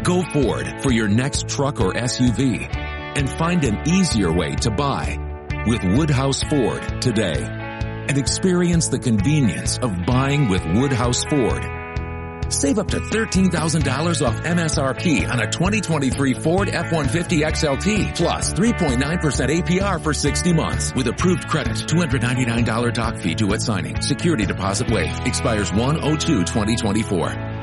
Go Ford for your next truck or SUV and find an easier way to buy with Woodhouse Ford today and experience the convenience of buying with Woodhouse Ford. Save up to $13,000 off MSRP on a 2023 Ford F-150 XLT plus 3.9% APR for 60 months with approved credit. $299 doc fee due at signing. Security deposit waived. Expires 1/02/2024.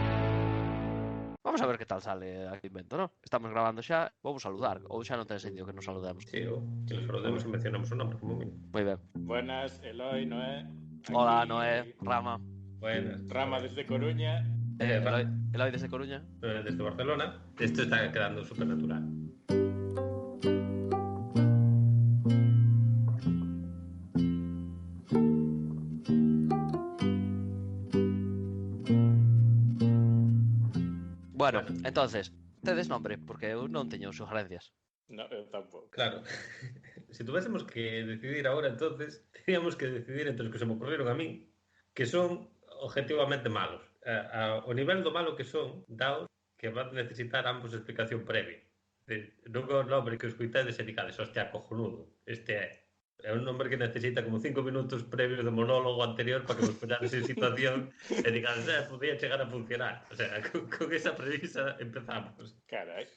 Vamos a ver que tal sale aquí invento, ¿no? Estamos grabando xa, vamos saludar. Ou xa non ten sentido que nos saludemos. Sí, que nos saludemos e mencionamos o nombre como mínimo. Moi ben. Buenas, Eloi, Noé. Hola, Noé, Rama. Buenas. Rama desde Coruña. Eloi desde Coruña. Desde Barcelona. Esto está quedando súper natural. Bueno, entonces, tedes nombre, porque eu non teño sugerencias. No, eu tampouco. Claro. Si tuviésemos que decidir ahora, entonces, teníamos que decidir entre os que se me ocurrieron a mí, que son objetivamente malos. O nivel do malo que son, daos que van a necesitar ambos explicación previa. Non é un nombre que os coitedes e dicades, hostia, cojonudo. Este é un nombre que necesita como 5 minutos previos de monólogo anterior para que vos poñades en situación e dicades, podía chegar a funcionar. O sea, con esa premisa empezamos. Carai.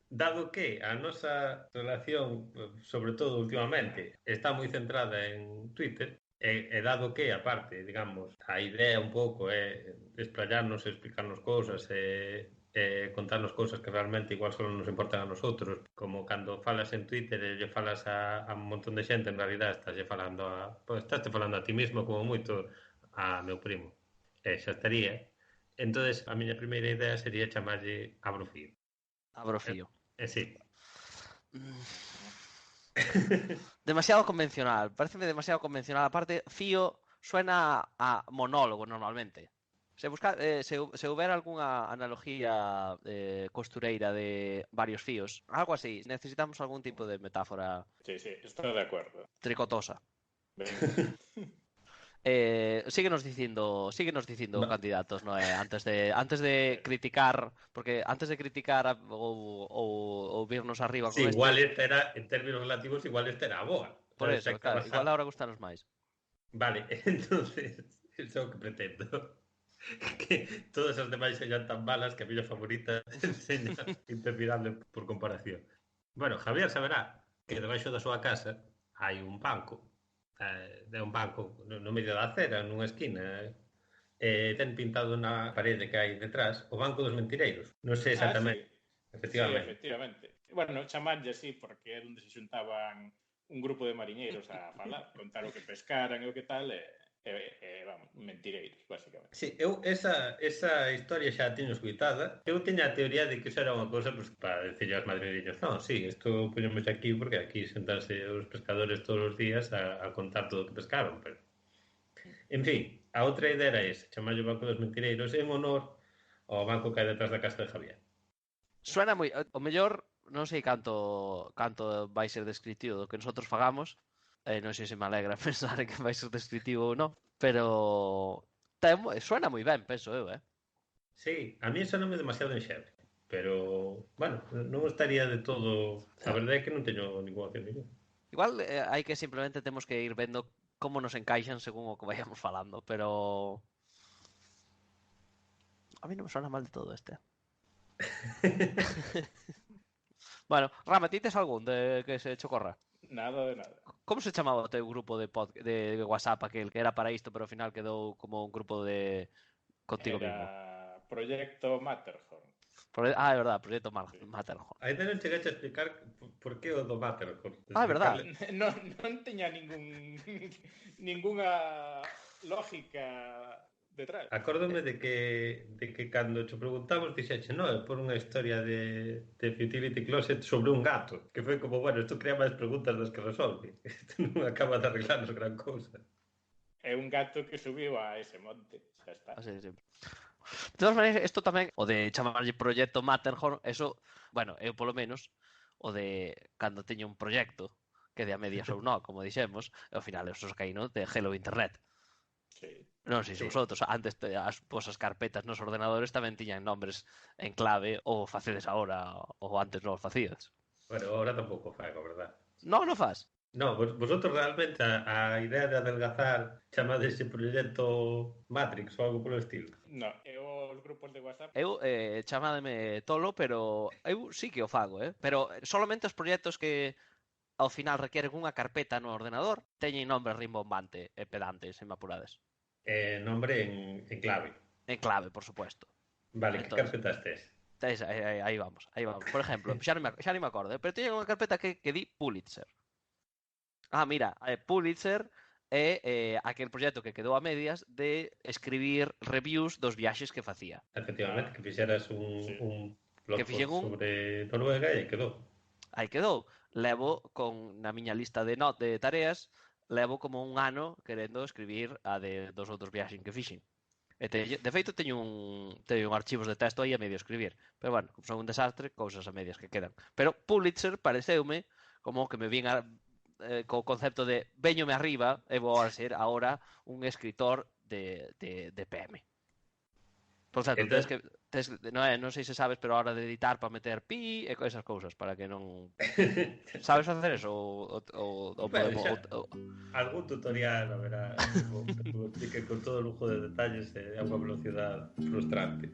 Dado que a nosa relación, sobre todo últimamente, está moi centrada en Twitter, e dado que, aparte, digamos, a idea un pouco é desplayarnos e explicarnos cousas e contarnos cousas que realmente igual só nos importan a nosotros, como cando falas en Twitter e lle falas a un montón de xente, en realidad estás falando a ti mismo como moito a meu primo. Xa estaría. Entonces, a miña primeira idea sería chamarlle Abrofío. Abrofío. Sí. Demasiado convencional, pareceme demasiado convencional. Aparte, fío suena a monólogo normalmente. Se hubiera alguna analogía costureira de varios fíos, algo así, necesitamos algún tipo de metáfora. Sí, estoy de acuerdo. Tricotosa. Síguenos diciendo candidatos, ¿no? Antes de criticar, porque antes de criticar o virnos arriba con igual este era, en términos relativos, igual este era boa. Por eso, claro, igual ahora gustanos máis. Vale, entonces, eso é o que pretendo. Que todas as demais sean tan malas que a miña favorita seña interminable por comparación. Bueno, Javier saberá que debaixo da súa casa hai un banco. É un banco no medio da acera, nunha esquina, ten pintado na parede que hai detrás o Banco dos Mentireiros. Non sei exactamente. Sí. Efectivamente. Bueno, chamanlle así porque é onde se xuntaban un grupo de mariñeiros a falar, contar o que pescaran e o que tal, vamos, mentireiros, basicamente. Sí, eu esa historia xa a teño escuitada. Eu teña a teoría de que iso era unha cousa pues, para decirle aos madrileños, non, sí, isto poñemos aquí porque aquí sentarse os pescadores todos os días a contar todo o que pescaron, pero... En fin, a outra idea era esa, chamarlle o Banco dos Mentireiros en honor ao banco que hai detrás da casa de Javier. Suena moi... O mellor, non sei canto vai ser descritivo do que nosotros fagamos, non sei se me alegra pensar en que vai ser descritivo ou non, pero suena moi ben, penso eu, Sí, a mí soname demasiado enxebre, pero, bueno, non estaría de todo... A verdade é que non teño ninguna opción ninguna. Igual hai que simplemente temos que ir vendo como nos encaixan según o que vayamos falando, pero... A mí non me suena mal de todo este. Bueno, Rama, ti tes algún de que se chocorra? Nada de nada. Como se chamaba o teu grupo de WhatsApp aquel que era para isto, pero ao final quedou como un grupo de contigo mismo? Era Proyecto Matterhorn. É verdade, Proyecto Matterhorn. Ainda non chegaste a explicar por que o do Matterhorn. É verdade. Non teña ninguna lógica detrás. Acórdome de que cando te preguntamos dixeche, non, é por unha historia de Futility Closet sobre un gato, que foi como, bueno, isto crea máis preguntas das que resolve. Isto non acaba de arreglarnos gran cousa. É un gato que subiu a ese monte, xa está. Así de sempre. De todas maneiras, isto tamén, o de chamarlle Proyecto Matterhorn, eso, bueno, eu polo menos, o de cando teño un proxecto que de a medias ou non, como dixemos, e ao final eso caí, non? De Hello Internet. Sí. Non sei se Sí. vosotros, antes as vosas carpetas nos ordenadores tamén tiñan nombres en clave ou facedes agora ou antes non os facías. Bueno, ahora tampouco fago, verdad? Non, non faz. No, vosotros realmente a idea de adelgazar chamade ese proxecto Matrix ou algo polo estilo. No, e os grupos de WhatsApp Eu chamádeme tolo, pero eu sí que o fago, pero solamente os proxectos que ao final requieren unha carpeta no ordenador teñen nombre rimbombante e pedante, se me apurades. Nombre en clave. En clave, por supuesto. Vale, que Entonces, carpetas tes? aí vamos, aí vamos. Por exemplo, xa non me acordo, pero teñen unha carpeta que di Pulitzer. Ah, mira, Pulitzer é aquel proxecto que quedou a medias de escribir reviews dos viaxes que facía. Efectivamente, que fixeras sí. un blog Que fixen post un, sobre Noruega e quedou. aí quedou. Levo na miña lista de tareas, levo como un ano querendo escribir a dos outros viaxes que fixen. De feito, teño un archivos de texto aí a medio escribir. Pero bueno, como son un desastre, cousas a medias que quedan. Pero Pulitzer pareceume como que me vinha co concepto de veñome arriba e vou a ser agora un escritor de PM. Por certo, Entón, non sei se sabes, pero a hora de editar para meter pi e esas cousas, para que non... Sabes facer eso? Ou bueno, podemos... xa, algún tutorial, a verá, que me explique con todo lujo de detalles a unha velocidade frustrante.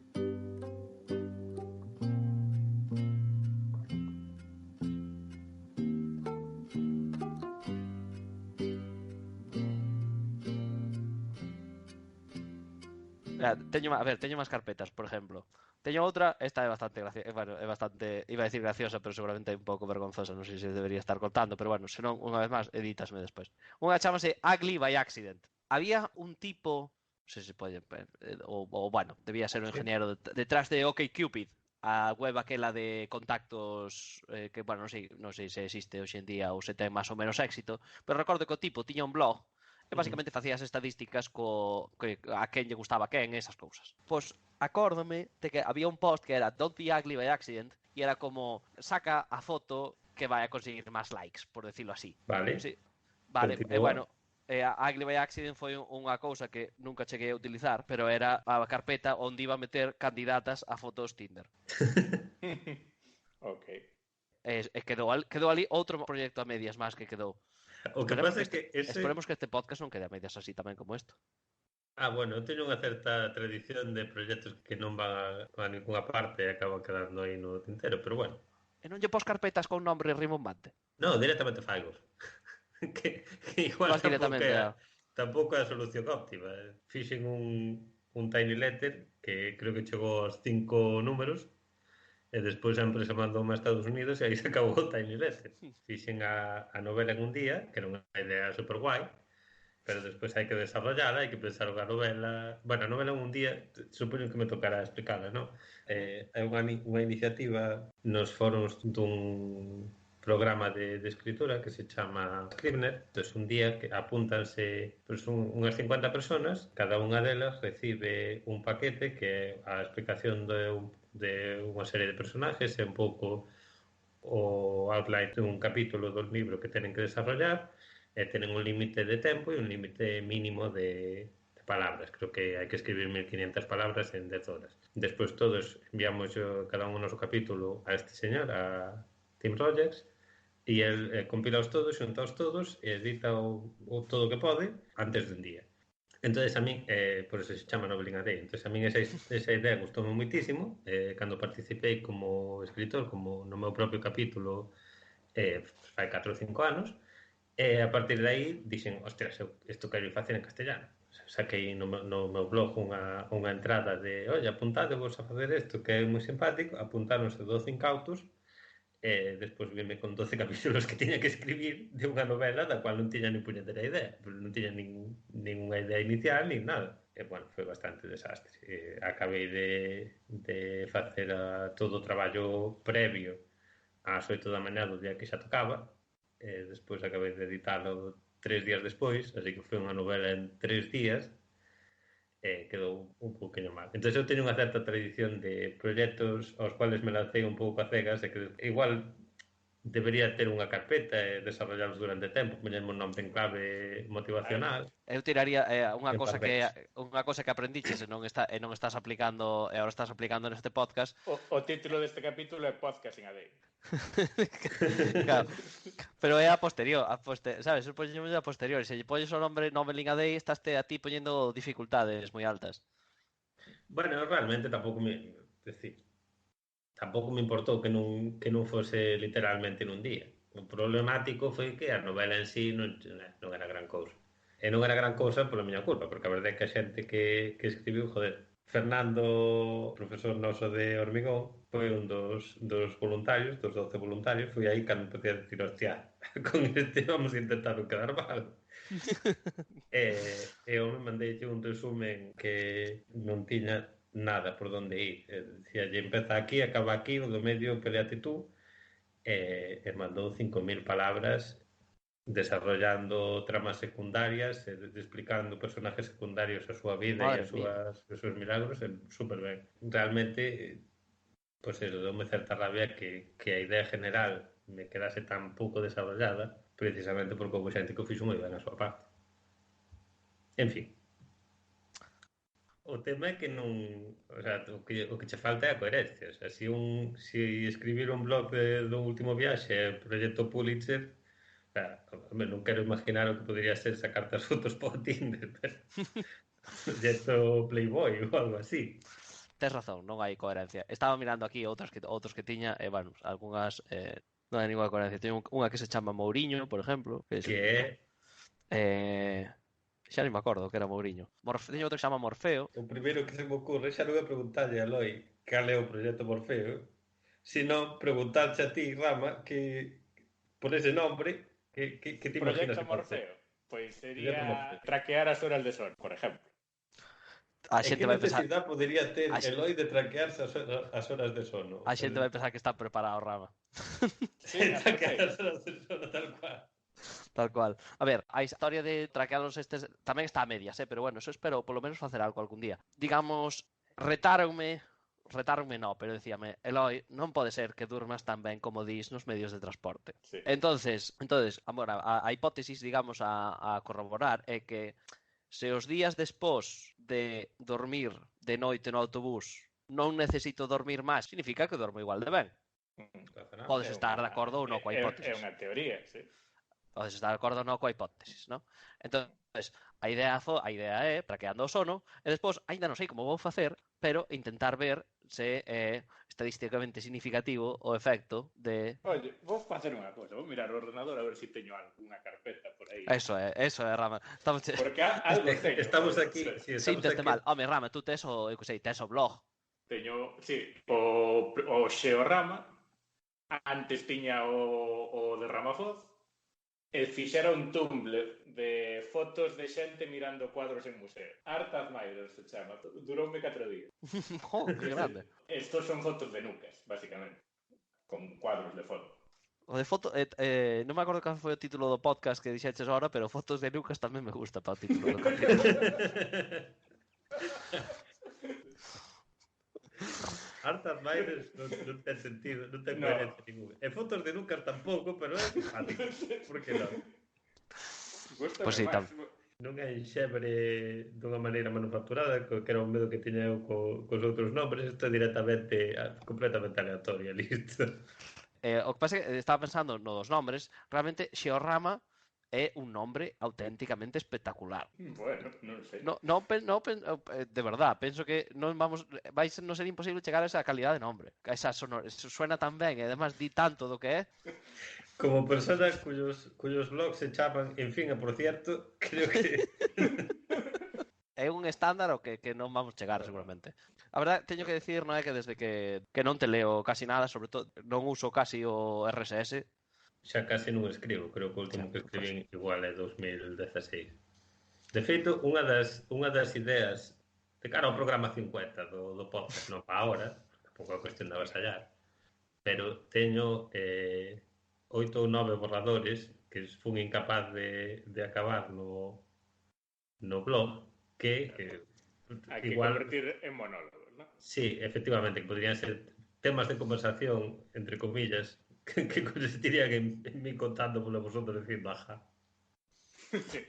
Teño máis carpetas, por exemplo. Teño outra, esta é bastante iba a decir graciosa, pero seguramente é un pouco vergonzosa, non sei se debería estar contando, pero bueno, senón, unha vez máis, edítasme despois. Unha chamase Ugly by Accident. Había un tipo, non sei se pode, ou bueno, debía ser un Sí. ingeniero detrás de OkCupid, a web aquela de contactos que, bueno, non sei se existe hoxe en día ou se ten máis ou menos éxito, pero recordo que o tipo tiña un blog e basicamente facías estadísticas a quen lle gustaba quen, esas cousas. Pois acórdome de que había un post que era Don't be ugly by accident e era como saca a foto que vai a conseguir máis likes, por decirlo así. Vale, Sí. Vale, continúa. bueno, a Ugly by Accident foi unha cousa que nunca cheguei a utilizar, pero era a carpeta onde iba a meter candidatas a fotos Tinder. Ok. E quedou ali outro proxecto a medias máis que quedou. O que pasa é que ese... Esperemos que este podcast non quede a medias así tamén como isto. Bueno, eu teño unha certa tradición de proxectos que non van a ninguna parte e acaban quedando aí no tintero, pero bueno. E non lle pos carpetas con nombre rimbombante? No, directamente faigos. que igual Vas directamente a... tampouco é a solución óptima. Fixen un tiny letter que creo que chegou aos 5 números e despois a empresa mandou a Estados Unidos e aí se acabou o tiny letter. Fixen a novela en un día, que era unha idea super guai, pero despois hai que desarrollala, hai que pensar unha novela... Bueno, a novela en un día, supoño que me tocará explicarla, non? É unha iniciativa nos foros dun programa de escritura que se chama Scrivener. Entón, un día que apúntanse unhas 50 personas, cada unha delas recibe un paquete que é a explicación de unha serie de personaxes e un pouco o outline de un capítulo do libro que tenen que desarrollar e tenen un límite de tempo e un límite mínimo de palabras. Creo que hai que escribir 1500 palabras en 10 horas. Despois todos enviamos cada un o noso capítulo a este señor, a Tim Rogers, e el compilaos todos, xuntaos todos e edita o todo o que pode antes dun día. Entonces a min, por eso se chama Noveling a Day, entonces a min esa idea gustoume muitísimo, cando participei como escritor, como no meu propio capítulo, fai 4 ou 5 anos, e a partir de aí dixen, ostras, isto quero facer en castellano. Saquei no meu blog unha entrada de, oye, apuntadevos a facer isto que é moi simpático, apuntáronse 12 incautos, e despois vime con 12 capítulos que tiña que escribir de unha novela da cual non tiña ni puñetera idea, non tiña ninguna idea inicial ni nada. E, bueno, foi bastante desastre. Acabei de facer todo o traballo previo ás 8 da mañá do día que xa tocaba, e despois acabei de editalo 3 días despois, así que foi unha novela en 3 días, quedou un pouquinho mal. Entón eu teño unha certa tradición de proxectos aos cuales me lancei un pouco a cegas e que igual debería ter unha carpeta e desarrollalos durante tempo, poñemos un nome en clave motivacional. Eu tiraría unha E cosa parabéns. que aprendiches e non estás aplicando e agora estás aplicando neste podcast. O título deste capítulo é Podcast en AD. Claro, pero é a posterior, sabes? Poñemos a posterior, se lle poñes o nome Noveling AD, estás a ti poñendo dificultades moi altas. Bueno, realmente tampouco me importou que non fose literalmente nun día. O problemático foi que a novela en sí non era gran cousa. E non era gran cousa pola miña culpa, porque a verdade é que a xente que escribiu, joder, Fernando, profesor noso de Hormigón, foi un dos voluntarios, dos 12 voluntarios, foi aí cando empecé a decir, hostia, con este vamos a intentar non quedar mal. E eu me mandei un resumen que non tiña nada por donde ir. Decía, empeza aquí, acaba aquí, o do medio peleate tú, e mandou 5.000 palabras desarrollando tramas secundarias, explicando personajes secundarios a súa vida e os seus milagros, super ben. Realmente, pois eso, deume certa rabia que a idea general me quedase tan pouco desarrollada, precisamente porque houve xente que o fixo moi ben a súa parte. En fin. O tema é que non, o sea, o que che falta é a coherencia. O sea, si escribir un blog do último viaxe é proxecto Pulitzer, o sea, non quero imaginar o que podría ser sacarte as fotos por Tinder, pero proxecto Playboy ou algo así. Tes razón, non hai coherencia. Estaba mirando aquí outros que tiña, e, bueno, algunhas non hai ninguna coherencia. Teño unha que se chama Mouriño, por exemplo, que é xa non me acordo que era Mouriño. Teño outro que se chama Morfeo. O primeiro que se me ocurre xa non é preguntarlle a Loi cal é o proxecto Morfeo, sino preguntarche a ti, Rama, que por ese nombre que te imaginas que Morfeo? Pois sería traquear as horas de sol, por exemplo. A xente vai pensar... podería ter Eloi de traquearse as horas de sono? A xente vai pensar que está preparado, Rama. Sí, traquear as horas de sono, tal cual. Tal cual. A ver, a historia de traquearlos estes tamén está a medias, pero bueno, eso espero polo menos facer algo algún día. Digamos, retáronme no, pero decíame, Eloi, non pode ser que durmas tan ben como dis nos medios de transporte. Sí. Entonces, amor, a hipótesis, digamos, a corroborar é que se os días despós de dormir de noite no autobús non necesito dormir máis, significa que dormo igual de ben. Podes estar de acordo ou non coa hipótesis. É unha teoría, sí. Podes estar de acordo ou non coa hipótesis, non? Entón, a idea é traqueando o sono e despois, aínda non sei como vou facer, pero intentar ver se é estadísticamente significativo o efecto de... Oye, vou facer unha cosa, vou mirar o ordenador a ver se teño algunha carpeta por aí. Eso é, Rama. Porque algo teño. Estamos aquí. Sinteste mal. Home, Rama, tú tes o blog. Teño, sí, o Xeorama, antes tiña o de Ramafoz, e fixera un Tumblr de fotos de xente mirando cuadros en museo. Art Admirer se chama. Duroume 4 días. Que grande. Estos son fotos de nucas, básicamente. Con cuadros de foto. O de foto... non me acordo cal foi o título do podcast que dixeches ahora, pero fotos de nucas tamén me gusta para o título do podcast. Art Admirer non ten sentido, non ten coherencia ninguna. E fotos de Lucas tampouco, pero é simpático. Por que non? Pois sí, non é xebre dunha maneira manufacturada, que era o medo que tiña eu cos outros nombres. Isto é directamente, completamente aleatoria, listo. O que pasa é que estaba pensando nos nombres, realmente Xeorama é un nombre auténticamente espectacular. Bueno, non sei. De verdad, penso que vai non ser imposible chegar a esa calidad de nombre. Esa suena tan ben e además di tanto do que é. Como persona cuyos blogs se chaman En fin, e por cierto, creo que é un estándar ao que non vamos chegar seguramente. A verdade, teño que decir, non é que desde que non te leo casi nada, sobre todo non uso casi o RSS. Xa case non escribo, creo que o último que escribín igual é 2016. De feito, unha das ideas de cara ao programa 50 do podcast, non para ahora, tampouco é cuestión de avasallar, pero teño 8 ou 9 borradores que fun incapaz de acabar no blog, que hai que convertir en monólogos, non? Sí, efectivamente, que podrían ser temas de conversación, entre comillas, que consistirían en mí contando polo vosotros dicindo ajá. Sí.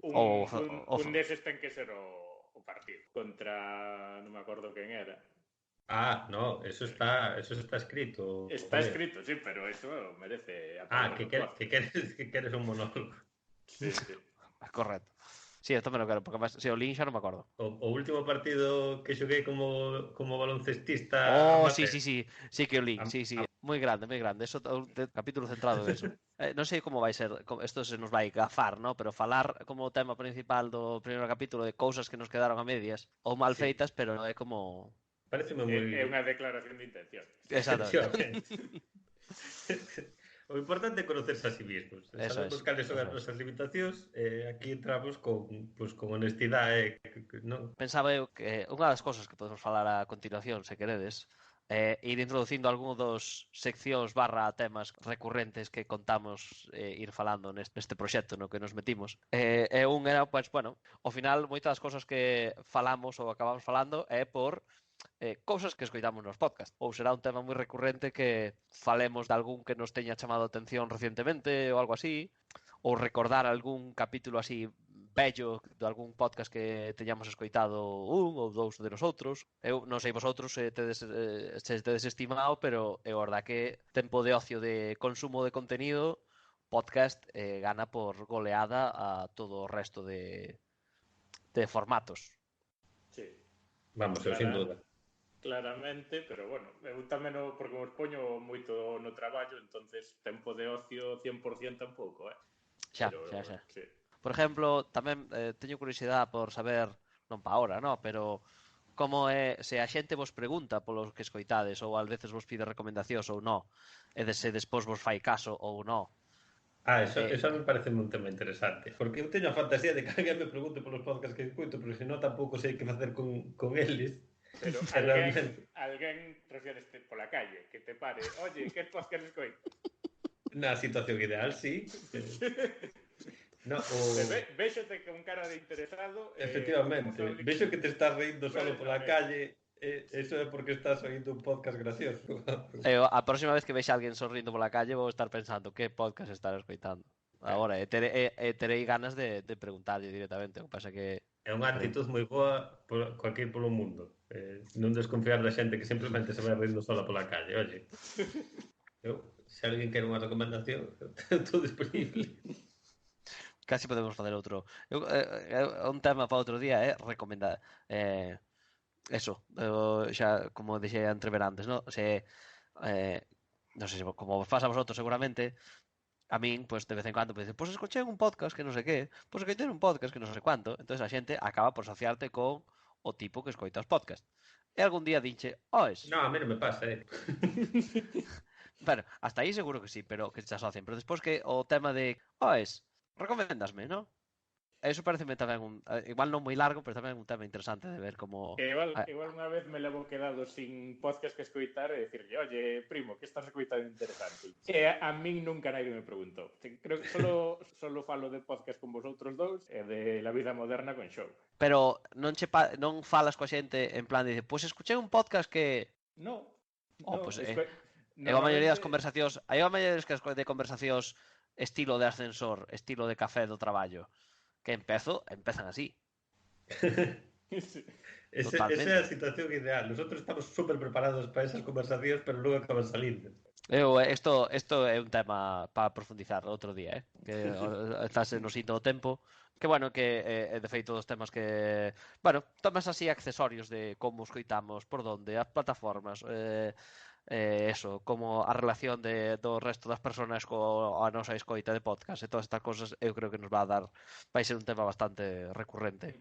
O- Un deses ten que ser o partido contra, non me acordo quen era. Ah, no, eso está escrito. Está Joder. escrito, sí, pero eso merece a Ah, palabra que, do quer- podcast. que queres un monólogo. Sí, sí. Correcto. Sí, eu tamén o quero, porque máis, se o lin xa non me acordo. O último partido que xoguei como baloncestista Oh, sí, amateur. sí, sí. Sí que o lin, Am- sí, sí. Moi grande, moi grande. Eso, capítulo centrado en eso. Non sei como vai ser, isto se nos vai gafar, ¿no? Pero falar como tema principal do primeiro capítulo de cousas que nos quedaron a medias ou mal Sí. feitas, pero é como... Pareceme É moi... unha declaración de intención. Exactamente. Efectivamente. O importante é conocerse a sí mismos. Eso Sabemos es, cales son eso as es. nosas limitacións e aquí entramos con honestidade non? Pensaba eu que unha das cousas que podemos falar a continuación, se queredes, ir introducindo algún dos seccións barra temas recurrentes que contamos ir falando neste proxecto no que nos metimos. E un era, pues, bueno, ao final moitas das cousas que falamos ou acabamos falando é por cousas que escoitamos nos podcast. Ou será un tema moi recurrente que falemos de algún que nos teña chamado a atención recientemente ou algo así, ou recordar algún capítulo así bello de algún podcast que teñamos escoitado un ou dous de nosotros. Eu non sei vosotros se tedes estimado, pero é verdad que tempo de ocio de consumo de contenido podcast gana por goleada a todo o resto de formatos. Sí. Vamos, eu sin duda. Claramente, pero bueno, eu tamén porque me expoño moito no traballo, entonces tempo de ocio 100% tampouco, Xa. Sí. Por exemplo, tamén teño curiosidade por saber, non pa ahora, no, pero como é, se a xente vos pregunta polos que escoitades ou ás veces vos pide recomendacións ou non, e se despois vos fai caso ou non. Eso me parece un tema interesante. Porque eu teño a fantasía de que alguén me pregunte polos podcasts que escuto, pero se non tampouco sei que facer con eles. Pero alguén refiereste pola calle, que te pare, oye, que podcast escoito? Na situación ideal, sí. No, Véxote con cara de interesado. Efectivamente. Vexo que te estás rindo solo pola calle. Eso é porque estás oindo un podcast gracioso. A próxima vez que vexa alguén sorrindo pola calle vou estar pensando que podcast estar escoitando. Agora, terei ganas de preguntarlle directamente. O que pasa que... É unha actitud moi boa cualquier polo mundo. Non desconfiar da xente que simplemente se vai rindo sola pola calle. Oye, se alguén quere unha recomendación, estou disponible. Casi podemos facer outro. Un tema para outro día é recomendar eso, xa como dixei entrever antes, ¿no? Non sei se como vos pasa a vosotros seguramente, a min, pues, de vez en cando, pues escoché un podcast que non sei que, pues escoité un podcast que non sei cuánto, entonces a xente acaba por asociarte con o tipo que escoita os podcast. E algún día dinche, No, a mí non me pasa, Bueno, hasta aí seguro que sí, pero que se asocian. Pero despois que o tema de, recoméndasme, ¿no? Eso pareceme tamén igual non moi largo, pero tamén un tema interesante de ver como... Igual unha vez me levo quedado sin podcast que escoitar e dicirlle, oye, primo, que estás escoitando interesante? E a min nunca nadie me preguntou. Creo que solo falo de podcast con vosotros dous e de La Vida Moderna con Show. Pero non falas coa xente en plan de, pois escuchei un podcast que... No. Pois eu a maioría das conversacións, hai a maioría de conversacións estilo de ascensor, estilo de café do traballo, que empezan así. Esa é a situación ideal. Nosotros estamos super preparados para esas conversacións, pero logo acaban salindo. Isto é un tema para profundizar outro día, que estás nos indo o tempo. Que bueno, que de feito dos temas que... Bueno, temas así accesorios de como escoitamos, por donde, as plataformas, eso, como a relación do resto das persoas coa nosa escoita de podcast e todas estas cosas, eu creo que nos vai ser un tema bastante recurrente,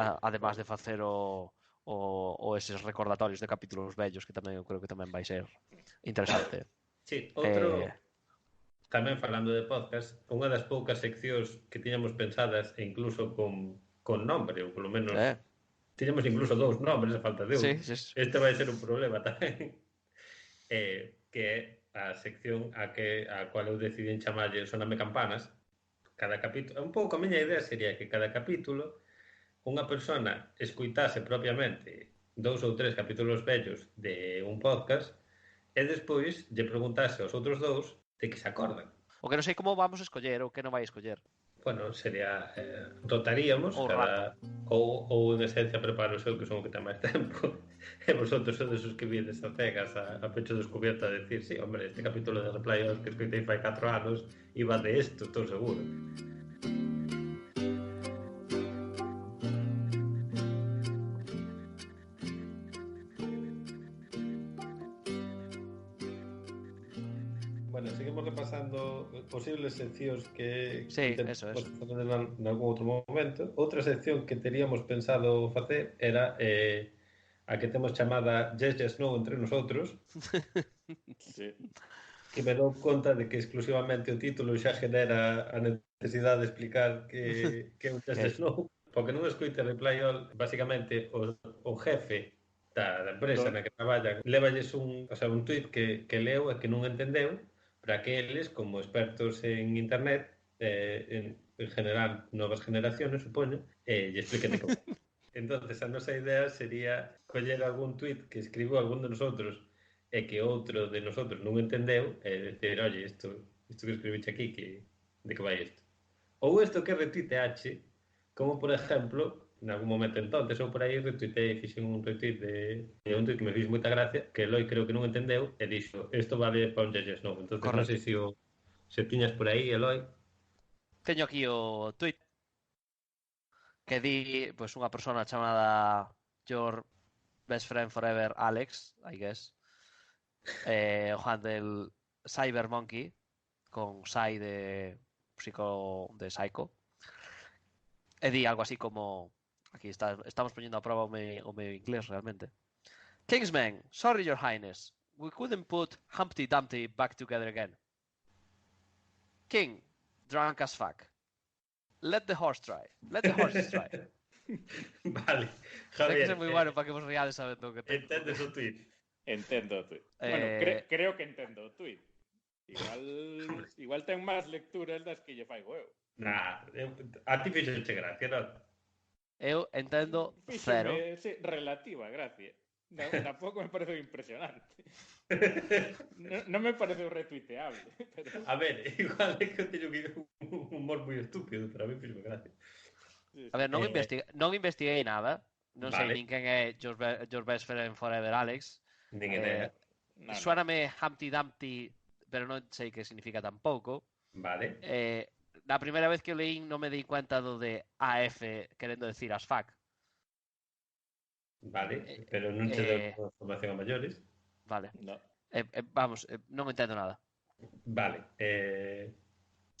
además de facer o eses recordatorios de capítulos vellos, que tamén eu creo que tamén vai ser interesante. Sí, outro tamén falando de podcast, unha das poucas seccións que tiñamos pensadas e incluso con nombre, ou polo menos tiñamos incluso 2 nombres a falta de un. Sí. Este vai ser un problema tamén. Que é a sección a cual eu decidí chamarlle Soname Campanas. Cada capítulo, un pouco a miña idea sería que cada capítulo unha persona escuitase propiamente 2 ou 3 capítulos vellos de un podcast e despois lle preguntase aos outros dous de que se acordan. O que non sei como vamos a escoller, o que non vai a escoller. Bueno, sería rotaríamos Ou cada ou en esencia preparo o seu que son o que ten máis tempo e vosotros sodes os que vienes a cegas a pecho descubierto a decir sí, hombre, este capítulo de Reply All que escoitei fai 4 anos iba de isto, estou seguro. Bueno, seguimos repasando posibles seccións que Sí, eso. facer en algún outro momento. Outra sección que teríamos pensado facer era a que temos chamada Yes, Yes, No entre nosotros, Sí. que me dou conta de que exclusivamente o título xa genera a necesidade de explicar que é un Yes, Yes, No, porque non escoite Reply All, basicamente o jefe da empresa na que traballan levalles un tuit que leu e que non entendeu, para que eles, como expertos en internet, en general novas generaciones, supoño, lle expliquen de como. Entonces, a nosa idea sería coller algún tuit que escribiu algún de nosotros e que outro de nosotros non entendeu e decir, oye, isto que escribiche aquí, de que vai isto? Ou isto que retuiteache, como por exemplo, en algún momento entonces, ou por aí retuiteei, fixen un retweet de un tuit que me fixo moita gracia, que Eloi creo que non entendeu, e dixo, isto vale para un Yes, No. Entonces, non sei se tiñas por aí, Eloi. Teño aquí o tweet que di, pois, unha persona chamada Your Best Friend Forever, Alex, I guess. O handle Cyber Monkey, con Psy de Psycho. E di algo así como... Aquí estamos poniendo a prova o meu inglés realmente. Kingsman, sorry your highness. We couldn't put Humpty Dumpty back together again. King, drunk as fuck. Let the horses try. Vale, Ten que Javier. ser moi bueno para que vos reales sabendo o que ten. Entendes o tuit? Entendo o tuit. Bueno, creo que entendo o tuit. Igual ten máis lecturas das que lle faigo eu. Nah, a ti fixoche gracia, non? Eu entendo cero. Sí, relativa, gracia. Tampouco me parece impresionante. Non me parece retuiteable. Pero... A ver, igual é que eu teño un humor moi estúpido, pero a mí fixo gracia. A ver, non investiguei nada. Non sei nin quen é Your Best Friend Forever, Alex. Nin idea. Suáname Humpty Dumpty, pero non sei que significa tampouco. Vale. Na primeira vez que o leín non me di cuenta do de AF querendo decir as fuck. Vale, pero non che dou información a maiores. Vale. No. Vamos, non entendo nada. Vale.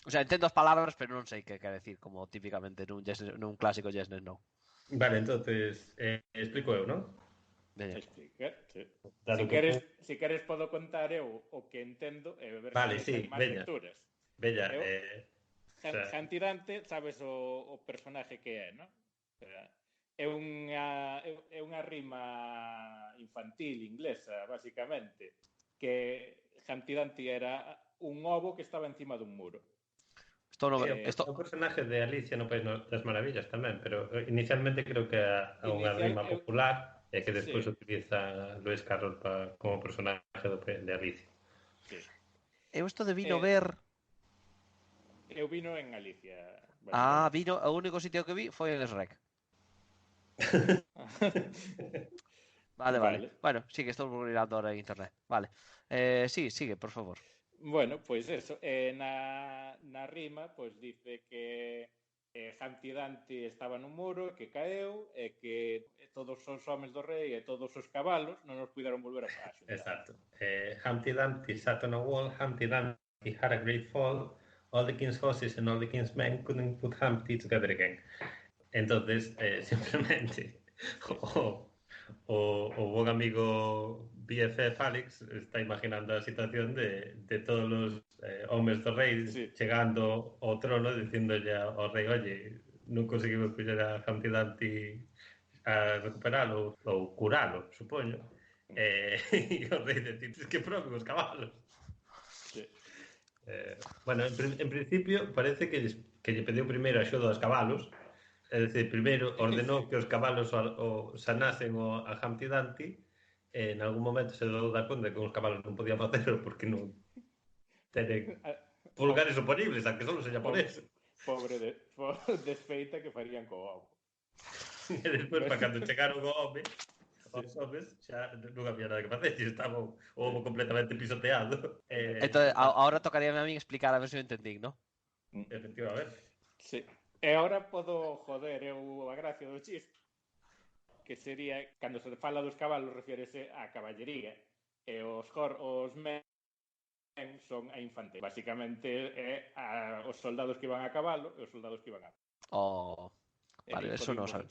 O sea, entendo as palabras, pero non sei que quer decir, como típicamente nun clásico Yes, No. Vale, entonces, explico eu, non? Explica, sí. Si queres podo contar eu o que entendo e ver vale, se sí, máis lecturas. Bella, Humpty Dumpty, sabes o personaje que é, non? É unha rima infantil inglesa, basicamente, que Humpty Dumpty era un ovo que estaba encima dun muro. O personaje de Alicia no País das Maravillas tamén, pero inicialmente creo que é unha rima popular e que despois utiliza Lewis Carroll como personaje de Alicia. Sí. Eu isto de vino ver... Eu vino en Alicia. Vino, o único sitio que vi foi en Shrek. Vale. Bueno, sí que estou mirando ahora en internet. Vale. Sigue, por favor. Bueno, pois eso. Na rima, pois dice que Humpty Dumpty estaba nun muro, que caeu, e que todos os homes do rei e todos os cabalos non nos puderon volver a parar. Exacto. Humpty Dumpty sat on a wall, Humpty Dumpty had a great fall, all the king's horses and all the king's men couldn't put Humpty together again. Entonces, simplemente o buen amigo BFF Alex está imaginando a situación de todos os homes do rei chegando ao trono dicindolle ao rei, oye, non conseguimos coller a Humpty Dumpty a recuperalo ou curalo, supoño. E o rei decide que proben os cabalos. Sí. Bueno, en principio parece que lle pediu primeiro axuda aos cabalos, é dicir, primeiro ordenou que os cabalos sanasen a Humpty Dumpty en algún momento se deu da conta que os cabalos non podían facelo porque non tenen pulgares oponibles, aunque solo seña por eso. Pobre desfeita que farían co ovo. E despois, para cando chegaron o home, os homes xa non había nada que facer, estaba o ovo completamente pisoteado. Entonces, ahora tocaría a mí explicar a ver se eu entendín, ¿no? Efectivamente. Sí. E agora podo joder eu a gracia do chiste, que sería, cando se fala dos cabalos, refiérese á caballería, e os men son a infantería. Basicamente, é os soldados que iban a cabalo e os soldados que iban a... Vale, eso non sabe.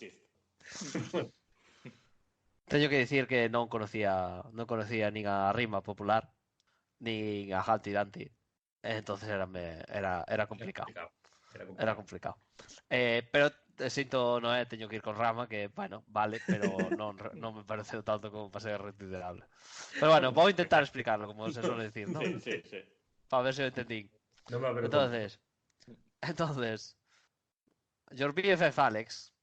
Teño que dicir que non conocía nin a rima popular, nin a Humpty Dumpty. Entonces era complicado. Era complicado. Pero sinto, Noé, teño que ir con Rama, que, bueno, vale, pero non me pareceu tanto como para ser retuiterable. Pero bueno, vou intentar explicarlo, como se suele decir, ¿no? Sí. Para ver se eu entendín. No me Entonces, your BFF Alex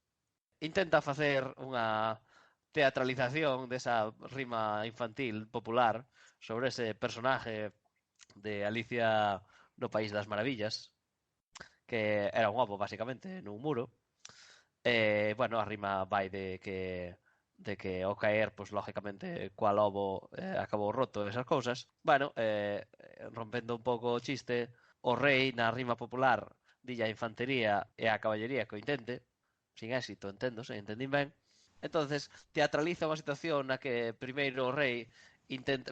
intenta facer unha teatralización desa rima infantil popular sobre ese personaje de Alicia no País das Maravillas, que era un ovo, basicamente, nun muro. Bueno, a rima vai de que ao caer, pues, lógicamente, cual ovo acabou roto esas cousas. Bueno, rompendo un pouco o chiste, o rei na rima popular dilla a infantería e a caballería que o intente, sin éxito, entendín ben. Entonces, teatraliza unha situación na que primeiro o rei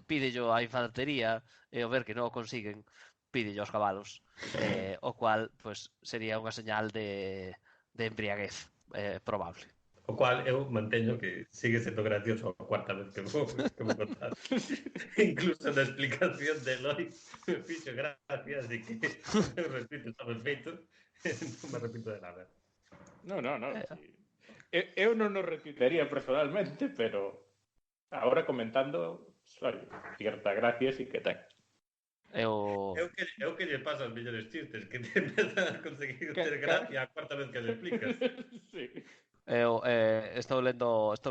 pídello a infantería e ao ver que non o consiguen, pídello aos cabalos, o cual, pues, sería unha señal de embriaguez probable. O cual eu manteño que sigue sendo gracioso a cuarta vez que vou contar. Incluso na explicación de Eloi me fixo gracia, así que eu repito, está perfeito, non me repito de nada. No. Eu non o retuitearía personalmente, pero agora comentando, cierta gracia sí que ten. Eu que lle pasa aos mellores chistes, que te empezan a conseguir ter gracia a cuarta vez que le explicas. Sí. Eu estou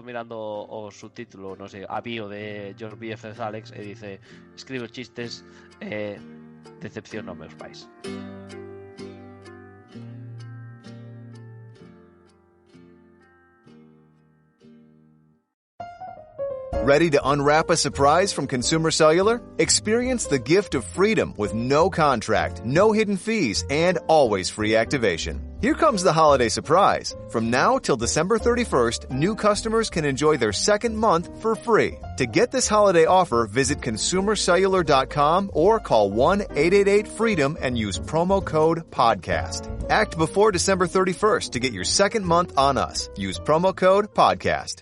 mirando o subtítulo, non sei, a bio de Your BFF Alex e dice: escribo chistes e decepciono aos meus pais. Ready to unwrap a surprise from Consumer Cellular? Experience the gift of freedom with no contract, no hidden fees, and always free activation. Here comes the holiday surprise. From now till December 31st, new customers can enjoy their second month for free. To get this holiday offer, visit ConsumerCellular.com or call 1-888-FREEDOM and use promo code PODCAST. Act before December 31st to get your second month on us. Use promo code PODCAST.